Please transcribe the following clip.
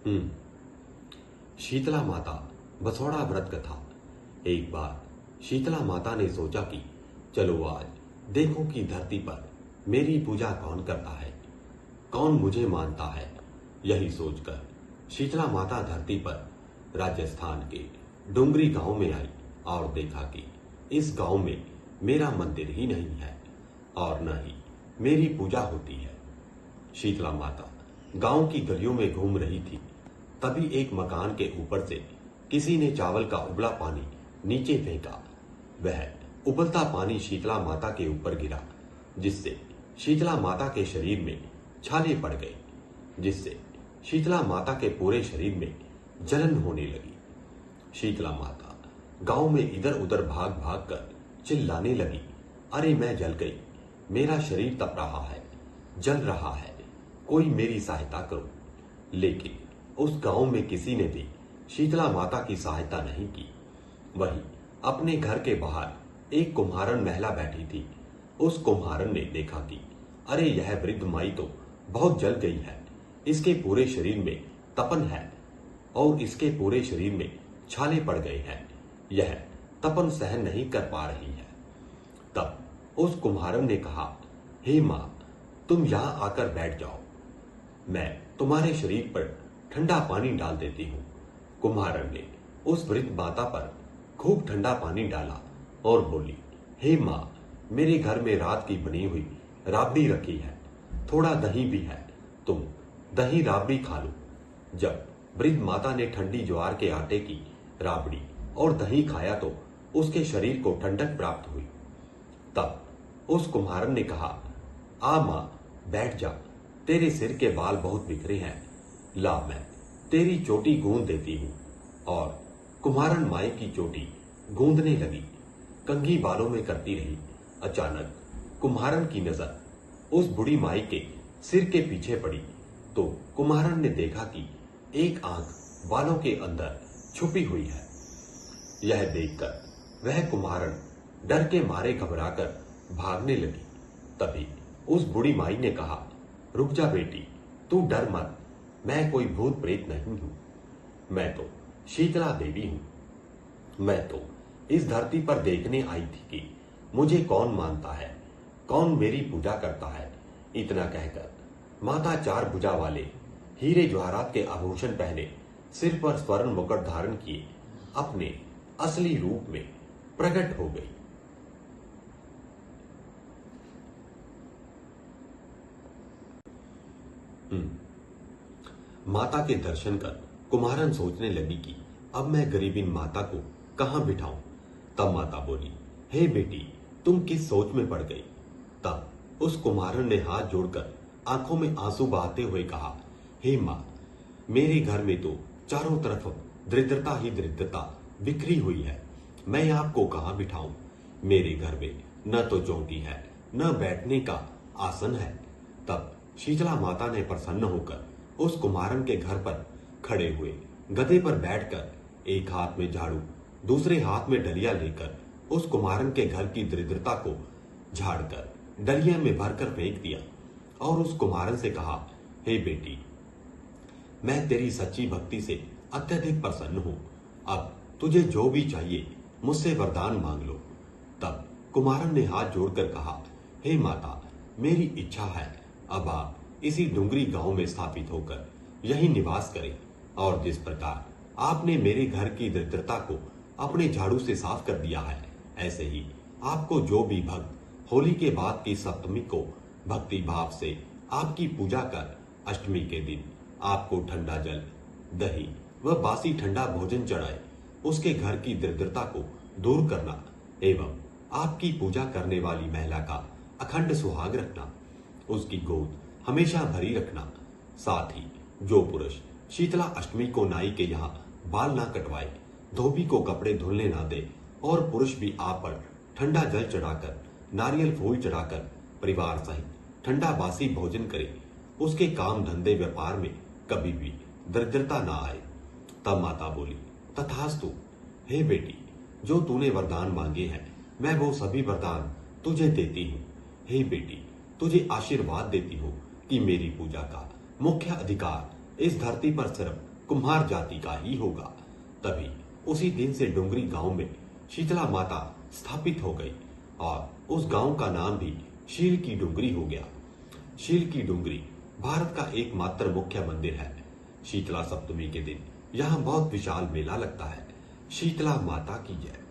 हम्म। शीतला माता बसौड़ा व्रत कथा। एक बार शीतला माता ने सोचा कि चलो आज देखो कि धरती पर मेरी पूजा कौन करता है, कौन मुझे मानता है। यही सोचकर शीतला माता धरती पर राजस्थान के डुंगरी गांव में आई और देखा कि इस गांव में मेरा मंदिर ही नहीं है और न ही मेरी पूजा होती है। शीतला माता गांव की गलियों में घूम रही थी, तभी एक मकान के ऊपर से किसी ने चावल का उबला पानी नीचे फेंका। वह उबलता पानी शीतला माता के ऊपर गिरा, जिससे शीतला माता के शरीर में छाले पड़ गए, जिससे शीतला माता के पूरे शरीर में जलन होने लगी। शीतला माता गांव में इधर उधर भाग भाग कर चिल्लाने लगी, अरे मैं जल गई, मेरा शरीर तप रहा है, जल रहा है, कोई मेरी सहायता करो। लेकिन उस गांव में किसी ने भी शीतला माता की सहायता नहीं की। वहीं अपने घर के बाहर एक कुम्हारन महिला बैठी थी। उस कुम्हारन ने देखा कि अरे यह वृद्ध माई तो बहुत जल गई है, इसके पूरे शरीर में तपन है और इसके पूरे शरीर में छाले पड़ गए हैं, यह तपन सहन नहीं कर पा रही है। तब उस कुम्हारन ने कहा, हे मां, तुम यहां आकर बैठ जाओ, मैं तुम्हारे शरीर पर ठंडा पानी डाल देती हूँ। कुम्हारन ने उस वृद्ध माता पर खूब ठंडा पानी डाला और बोली, हे मां, मेरे घर में रात की बनी हुई राबड़ी रखी है, थोड़ा दही भी है, तुम दही राबड़ी खा लो। जब वृद्ध माता ने ठंडी ज्वार के आटे की राबड़ी और दही खाया तो उसके शरीर को ठंडक प्राप्त हुई। तब उस कुम्हारन ने कहा, आ मां, बैठ जा, तेरे सिर के बाल बहुत बिखरे हैं, ला मैं तेरी चोटी गूंद देती हूं। और कुम्हारन माई की चोटी गूंदने लगी, कंघी बालों में करती रही। अचानक कुम्हारन की नजर उस बूढ़ी माई के सिर के पीछे पड़ी तो कुम्हारन ने देखा कि एक आंख बालों के अंदर छुपी हुई है। यह देखकर वह कुम्हारन डर के मारे घबराकर भागने लगी। तभी उस बूढ़ी माई ने कहा, रुक जा बेटी, तू डर मत, मैं कोई भूत प्रेत नहीं हूं, मैं तो शीतला देवी हूं। मैं तो इस धरती पर देखने आई थी कि मुझे कौन मानता है, कौन मेरी पूजा करता है। इतना कहकर माता चार भुजा वाले हीरे जवाहरात के आभूषण पहने, सिर पर स्वर्ण मुकुट धारण किए, अपने असली रूप में प्रकट हो गई। माता के दर्शन कर कुम्हारन सोचने लगी कि अब मैं गरीबिन माता को कहां बिठाऊं। तब माता बोली, हे बेटी, तुम किस सोच में पड़ गई। तब उस कुम्हारन ने हाथ जोड़कर आंखों में आंसू बहाते हुए कहा, हे मां, मेरे घर में तो चारों तरफ दरिद्रता ही दरिद्रता बिखरी हुई है, मैं आपको कहां बिठाऊं। मेरे घर में न तो चौकी है, न बैठने का आसन है। तब शीतला माता ने प्रसन्न होकर उस कुम्हारन के घर पर खड़े हुए गधे पर बैठकर एक हाथ में झाड़ू, दूसरे हाथ में डलिया लेकर उस कुम्हारन के घर की दरिद्रता को झाड़कर डलिया में भरकर फेंक दिया और उस कुम्हारन से कहा, हे बेटी, मैं तेरी सच्ची भक्ति से अत्यधिक प्रसन्न हूं, अब तुझे जो भी चाहिए मुझसे वरदान मांग लो। तब कुम्हारन ने हाथ जोड़कर कहा, हे माता, मेरी इच्छा है अब आप इसी डुंगरी गांव में स्थापित होकर यही निवास करें और जिस प्रकार आपने मेरे घर की दरिद्रता को अपने झाड़ू से साफ कर दिया है, ऐसे ही आपको जो भी भक्त होली के बाद की सप्तमी को भक्ति भाव से आपकी पूजा कर अष्टमी के दिन आपको ठंडा जल, दही व बासी ठंडा भोजन चढ़ाए, उसके घर की दरिद्रता को दूर करना एवं आपकी पूजा करने वाली महिला का अखंड सुहाग रखना, उसकी गोद हमेशा भरी रखना। साथ ही जो पुरुष शीतला अष्टमी को नाई के यहाँ बाल ना कटवाए, धोबी को कपड़े धुलने ना दे और पुरुष भी आप पर ठंडा जल चढ़ाकर, नारियल फूल चढ़ाकर परिवार सहित ठंडा बासी भोजन करे, उसके काम धंधे व्यापार में कभी भी दरिद्रता ना आए। तब माता बोली, तथास्तु, हे बेटी, जो तूने वरदान मांगे हैं मैं वो सभी वरदान तुझे देती हूँ। हे बेटी, तुझे आशीर्वाद देती हूँ कि मेरी पूजा का मुख्य अधिकार इस धरती पर सिर्फ कुम्हार जाति का ही होगा। तभी उसी दिन से डुंगरी गांव में शीतला माता स्थापित हो गई और उस गांव का नाम भी शील की डुंगरी हो गया। शील की डुंगरी भारत का एकमात्र मुख्य मंदिर है। शीतला सप्तमी के दिन यहाँ बहुत विशाल मेला लगता है। शीतला माता की जय।